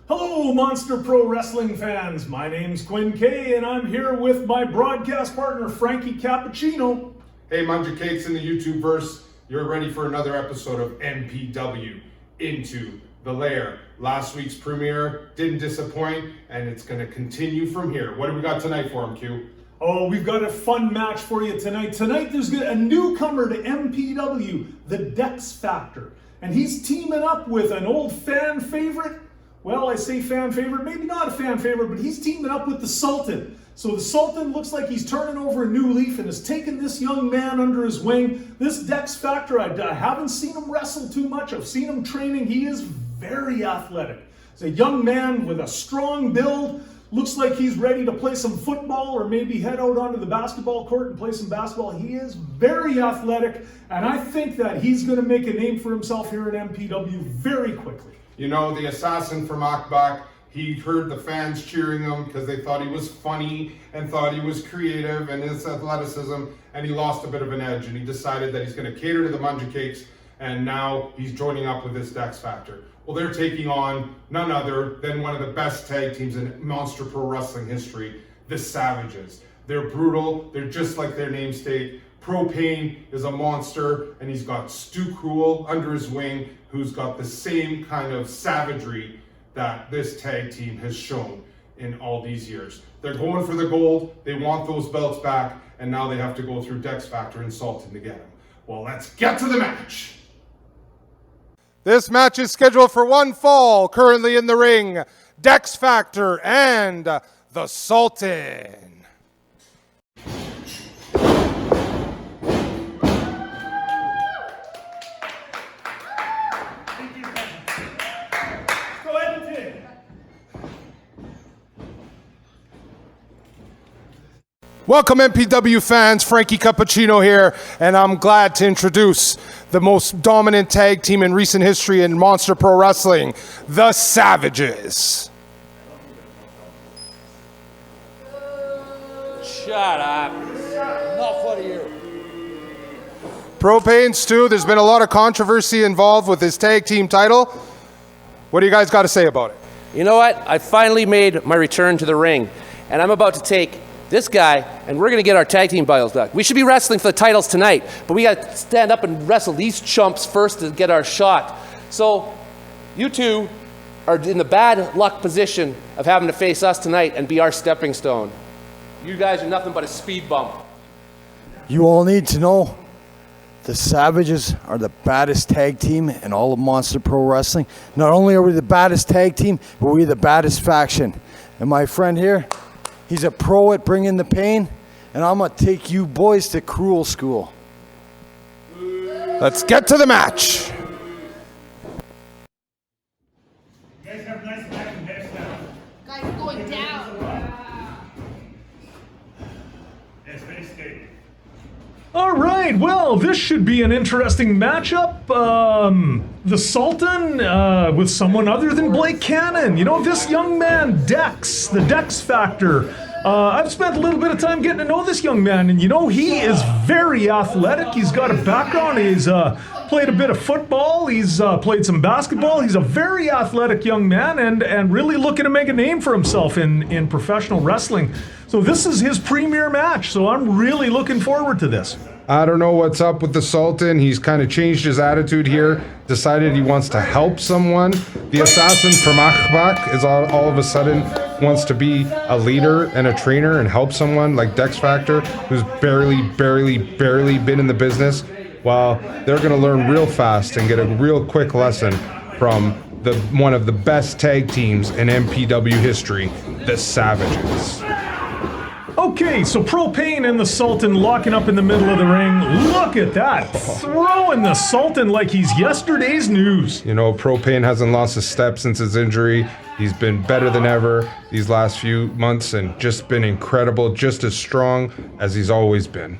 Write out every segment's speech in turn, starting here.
Hello, Monster Pro Wrestling fans. My name's Quinn K, and I'm here with my broadcast partner, Frankie Cappuccino. Hey, Munja Cakes in the YouTube-verse. You're ready for another episode of MPW Into the Lair. Last week's premiere didn't disappoint, and it's going to continue from here. What do we got tonight for him, Q? Oh, we've got a fun match for you tonight. Tonight, there's a newcomer to MPW, the Dex Factor. And he's teaming up with an old fan favorite. Well, I say fan favorite, maybe not a fan favorite, but he's teaming up with the Sultan. So the Sultan looks like he's turning over a new leaf and has taken this young man under his wing. This Dex Factor, I haven't seen him wrestle too much. I've seen him training. He is very athletic. He's a young man with a strong build. Looks like he's ready to play some football or maybe head out onto the basketball court and play some basketball. He is very athletic, and I think that he's going to make a name for himself here in MPW very quickly. You know, the assassin from Akbak, he heard the fans cheering him because they thought he was funny and thought he was creative and his athleticism, and he lost a bit of an edge, and he decided that he's going to cater to the Munja Cakes, and now he's joining up with this Dex Factor. Well, they're taking on none other than one of the best tag teams in Monster Pro Wrestling history, the Savages. They're brutal, they're just like their namesake. Propane is a monster, and he's got Stu Cool under his wing, who's got the same kind of savagery that this tag team has shown in all these years. They're going for the gold, they want those belts back, and now they have to go through Dex Factor and Sultan to get them. Well, let's get to the match. This match is scheduled for one fall. Currently in the ring, Dex Factor and the Sultan. Welcome MPW fans, Frankie Cappuccino here, and I'm glad to introduce the most dominant tag team in recent history in Monster Pro Wrestling, the Savages. Shut up. Enough out of here. Propane, Stu, there's been a lot of controversy involved with this tag team title. What do you guys got to say about it? You know what? I finally made my return to the ring, and I'm about to take this guy, and we're going to get our tag team titles back. We should be wrestling for the titles tonight, but we got to stand up and wrestle these chumps first to get our shot. So you two are in the bad luck position of having to face us tonight and be our stepping stone. You guys are nothing but a speed bump. You all need to know the Savages are the baddest tag team in all of Monster Pro Wrestling. Not only are we the baddest tag team, but we're the baddest faction. And my friend here, he's a pro at bringing the pain, and I'm going to take you boys to cruel school. Let's get to the match. You guys have nice back and heads now. Guys, going down. Yes, very scary. All right, well, this should be an interesting matchup. The Sultan with someone other than Blake Cannon. You know, this young man, Dex, the Dex Factor. I've spent a little bit of time getting to know this young man, and you know, he is very athletic. He's got a background. He's played a bit of football. He's played some basketball. He's a very athletic young man and really looking to make a name for himself in professional wrestling. So this is his premier match, so I'm really looking forward to this. I don't know what's up with the Sultan. He's kind of changed his attitude here, decided he wants to help someone. The assassin from Akbak is all of a sudden wants to be a leader and a trainer and help someone like Dex Factor, who's barely been in the business. Well, they're going to learn real fast and get a real quick lesson from one of the best tag teams in MPW history, the Savages. Okay, so Propane and the Sultan locking up in the middle of the ring. Look at that. Throwing the Sultan like he's yesterday's news. You know, Propane hasn't lost a step since his injury. He's been better than ever these last few months and just been incredible, just as strong as he's always been.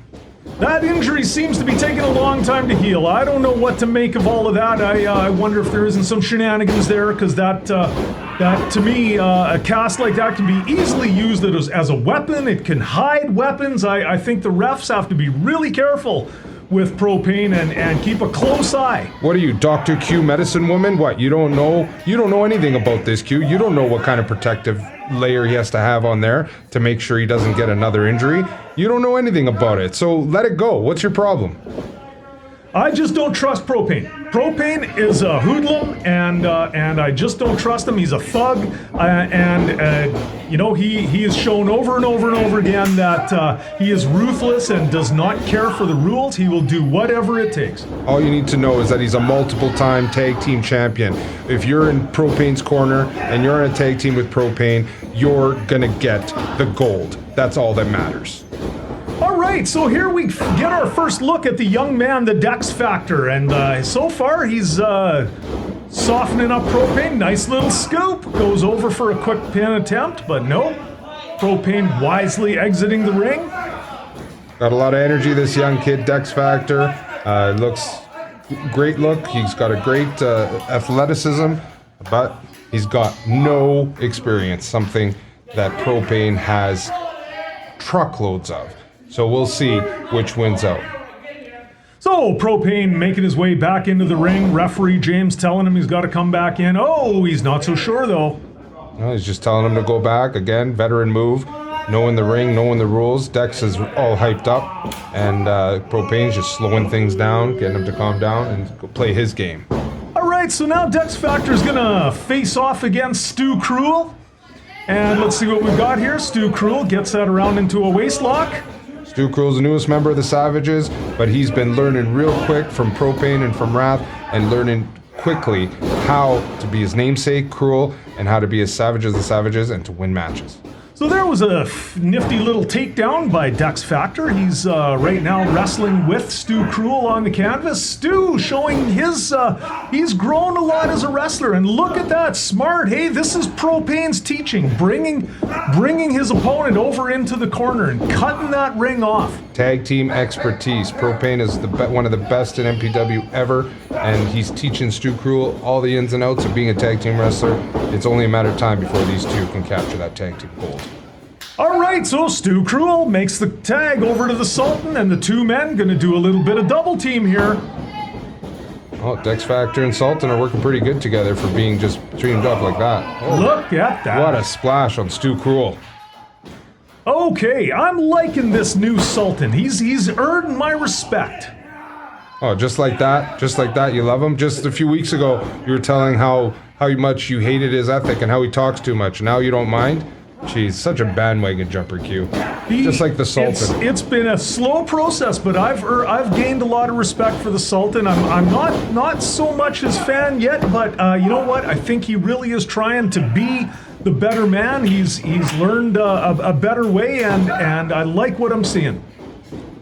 That injury seems to be taking a long time to heal. I don't know what to make of all of that. I wonder if there isn't some shenanigans there, because that to me, a cast like that can be easily used as a weapon. It can hide weapons. I think the refs have to be really careful with Propane and keep a close eye. What are you, Dr. Q medicine woman? What, you don't know anything about this, Q. You don't know what kind of protective layer he has to have on there to make sure he doesn't get another injury. You don't know anything about it, so let it go. What's your problem? I just don't trust Propane. Propane is a hoodlum, and I just don't trust him. He's a thug, he has shown over and over and over again that he is ruthless and does not care for the rules. He will do whatever it takes. All you need to know is that he's a multiple-time tag team champion. If you're in Propane's corner and you're in a tag team with Propane, you're gonna get the gold. That's all that matters. All right, so here we get our first look at the young man, the Dex Factor, and so far he's softening up Propane. Nice little scoop. Goes over for a quick pin attempt, but no. Propane wisely exiting the ring. Got a lot of energy, this young kid, Dex Factor. Looks great look. He's got a great athleticism, but he's got no experience, something that Propane has truckloads of. So we'll see which wins out. So Propane making his way back into the ring. Referee James telling him he's got to come back in. Oh, he's not so sure though. No, he's just telling him to go back. Again, veteran move. Knowing the ring, knowing the rules. Dex is all hyped up, and Propane's just slowing things down, getting him to calm down and go play his game. All right, so now Dex Factor's gonna face off against Stu Cruel. And let's see what we've got here. Stu Cruel gets that around into a waist lock. Stu Cruel's the newest member of the Savages, but he's been learning real quick from Propane and from Wrath, and learning quickly how to be his namesake, Cruel, and how to be as savage as the Savages and to win matches. So there was a nifty little takedown by Dex Factor. He's right now wrestling with Stu Cruel on the canvas. Stu showing he's grown a lot as a wrestler, and look at that, smart. Hey, this is Propane's teaching, bringing his opponent over into the corner and cutting that ring off. Tag team expertise. Propane is one of the best in MPW ever, and he's teaching Stu Cruel all the ins and outs of being a tag team wrestler. It's only a matter of time before these two can capture that tag team gold. All right, so Stu Cruel makes the tag over to the Sultan, and the two men gonna do a little bit of double team here. Oh, Dex Factor and Sultan are working pretty good together for being just teamed up like that. Oh, look at that. What a splash on Stu Cruel. Okay, I'm liking this new Sultan. He's earned my respect. Oh, just like that, you love him? Just a few weeks ago, you were telling how much you hated his ethic and how he talks too much. Now you don't mind? Jeez, such a bandwagon jumper, Q. Just like the Sultan. It's been a slow process, but I've gained a lot of respect for the Sultan. I'm not so much his fan yet, but you know what? I think he really is trying to be the better man. He's learned a better way, and I like what I'm seeing.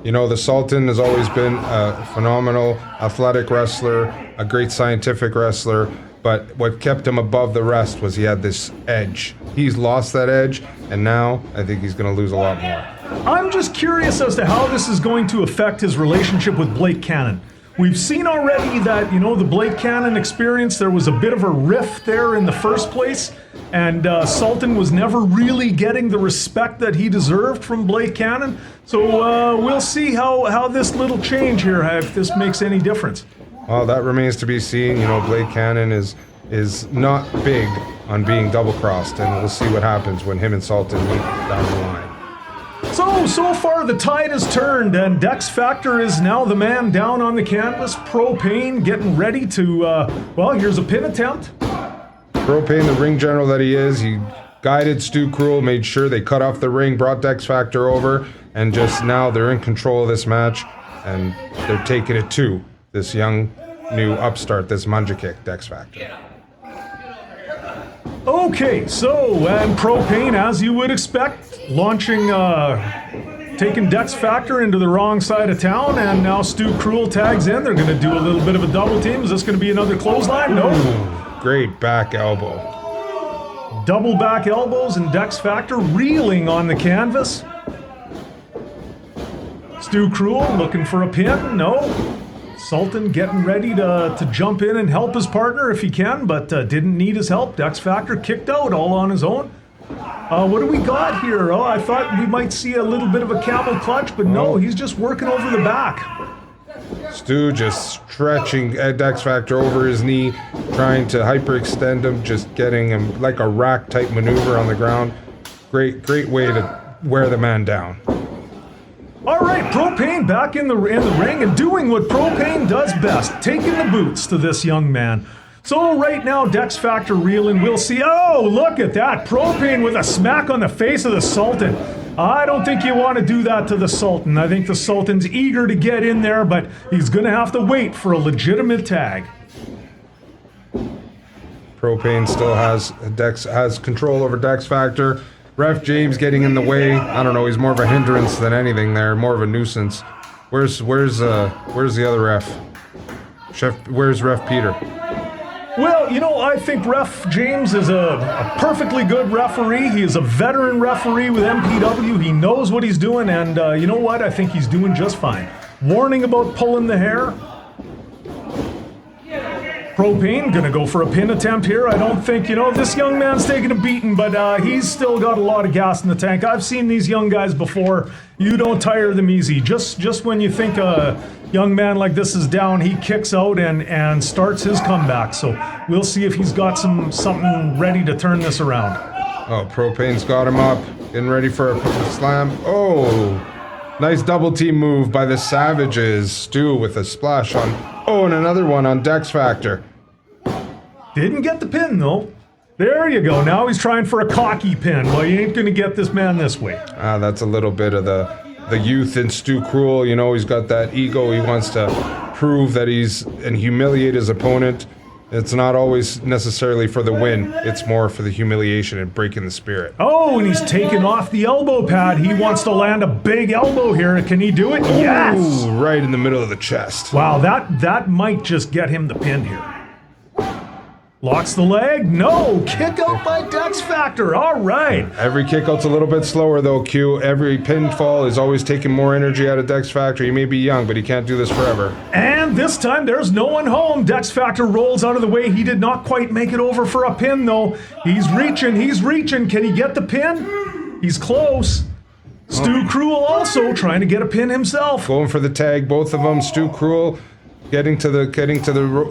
You know, the Sultan has always been a phenomenal athletic wrestler, a great scientific wrestler, but what kept him above the rest was he had this edge. He's lost that edge, and now I think he's going to lose a lot more. I'm just curious as to how this is going to affect his relationship with Blake Cannon. We've seen already that, the Blake Cannon experience, there was a bit of a rift there in the first place, and Sultan was never really getting the respect that he deserved from Blake Cannon. So we'll see how this little change here, if this makes any difference. Well, that remains to be seen. Blake Cannon is not big on being double-crossed, and we'll see what happens when him and Sultan meet down the line. So far the tide has turned, and Dex Factor is now the man down on the canvas. Propane getting ready to, here's a pin attempt. Propane, the ring general that he is, he guided Stu Cruel, made sure they cut off the ring, brought Dex Factor over, and just now they're in control of this match, and they're taking it to this young, new upstart, this Manja Kick, Dex Factor. Okay, and Propane, as you would expect, launching, taking Dex Factor into the wrong side of town, and now Stu Cruel tags in. They're going to do a little bit of a double team. Is this going to be another clothesline? No. Great back elbow. Double back elbows, and Dex Factor reeling on the canvas. Stu Cruel looking for a pin. No. Sultan getting ready to jump in and help his partner if he can, but didn't need his help. Dex Factor kicked out all on his own. What do we got here? I thought we might see a little bit of a camel clutch, but no, he's just working over the back. Stu just stretching Dex Factor over his knee, trying to hyperextend him, just getting him like a rack type maneuver on the ground. Great way to wear the man down. All right, Propane back in the ring and doing what Propane does best, taking the boots to this young man. So right now, Dex Factor reeling. We'll see. Oh, look at that. Propane with a smack on the face of the Sultan. I don't think you want to do that to the Sultan. I think the Sultan's eager to get in there, but he's going to have to wait for a legitimate tag. Propane still has control over Dex Factor. Ref James getting in the way. I don't know. He's more of a hindrance than anything there. More of a nuisance. Where's the other ref? Where's Ref Peter? Well, you know, I think Ref James is a perfectly good referee. He is a veteran referee with MPW. He knows what he's doing, and you know what? I think he's doing just fine. Warning about pulling the hair. Propane gonna go for a pin attempt here. I don't think, you know, this young man's taking a beating, but he's still got a lot of gas in the tank. I've seen these young guys before. You don't tire them easy. Just when you think a young man like this is down, he kicks out and starts his comeback. So we'll see if he's got something ready to turn this around. Oh, Propane's got him up, getting ready for a slam. Oh, nice double team move by the Savages. Stu with a splash on. Oh, and another one on Dex Factor. Didn't get the pin though. There you go. Now he's trying for a cocky pin. Well, you ain't gonna get this man this way. That's a little bit of the youth in Stu Cruel. You know, he's got that ego. He wants to prove that and humiliate his opponent. It's not always necessarily for the win. It's more for the humiliation and breaking the spirit. Oh, and he's taken off the elbow pad. He wants to land a big elbow here. Can he do it? Yes! Ooh, right in the middle of the chest. Wow, that might just get him the pin here. Locks the leg. No, kick out by Dex Factor. All right. Every kick out's a little bit slower though, Q. Every pinfall is always taking more energy out of Dex Factor. He may be young, but he can't do this forever. And this time there's no one home. Dex Factor rolls out of the way. He did not quite make it over for a pin though. He's reaching. Can he get the pin? He's close. Stu Cruel also trying to get a pin himself. Going for the tag, both of them. Stu Cruel getting to the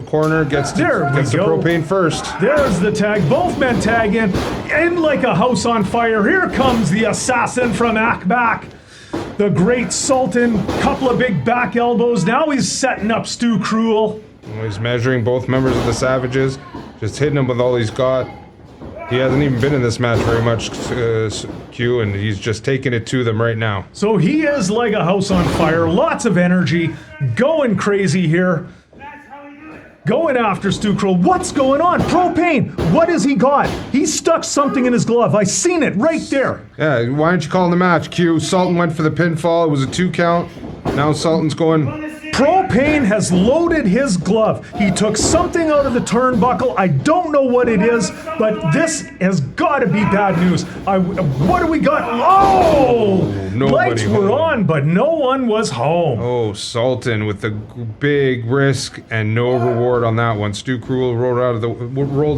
corner, gets to Propane first. There's the tag. Both men tag in like a house on fire. Here comes the assassin from Akbak. The great Sultan. Couple of big back elbows. Now he's setting up Stu Cruel. He's measuring both members of the Savages. Just hitting them with all he's got. He hasn't even been in this match very much, Q, and he's just taking it to them right now. So he is like a house on fire. Lots of energy. Going crazy here. Going after Stu Cruel. What's going on? Propane, what has he got? He stuck something in his glove. I seen it right there. Yeah, why aren't you calling the match, Q? Sultan went for the pinfall. It was a 2 count. Now Sultan's going... Propane has loaded his glove. He took something out of the turnbuckle. I don't know what it is, but this has got to be bad news. What do we got? Oh! Lights were on, but no one was home. Oh, Sultan with the big risk and no reward on that one. Stu Cruel rolled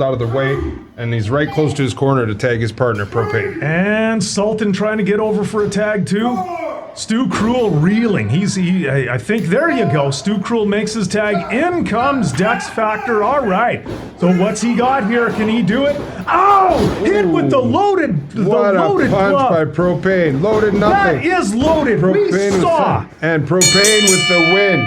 out of the way, and he's right close to his corner to tag his partner, Propane. And Sultan trying to get over for a tag too. Stu Cruel reeling. I think there you go. Stu Cruel makes his tag. In comes Dex Factor. All right. So what's he got here? Can he do it? Oh! Hit with the loaded glove. What a punch by Propane. Loaded nothing. That is loaded. We saw. And Propane with the win.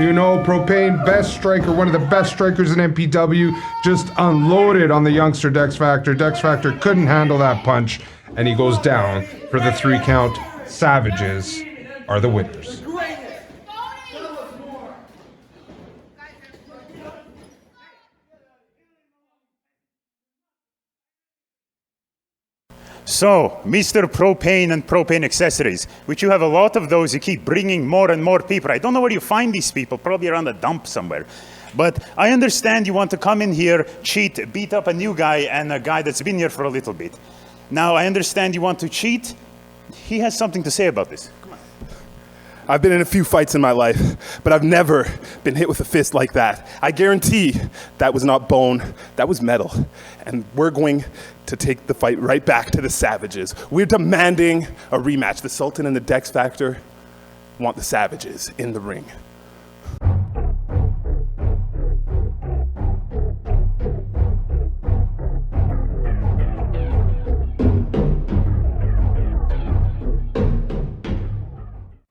You know, Propane, best striker, one of the best strikers in MPW, just unloaded on the youngster Dex Factor. Dex Factor couldn't handle that punch, and he goes down for the 3 count. Savages are the winners. So, Mr. Propane and Propane Accessories, which you have a lot of those, you keep bringing more and more people. I don't know where you find these people, probably around a dump somewhere. But I understand you want to come in here, cheat, beat up a new guy and a guy that's been here for a little bit. Now, I understand you want to cheat. He has something to say about this. Come on. I've been in a few fights in my life, but I've never been hit with a fist like that. I guarantee that was not bone, that was metal. And we're going to take the fight right back to the Savages. We're demanding a rematch. The Sultan and the Dex Factor want the Savages in the ring.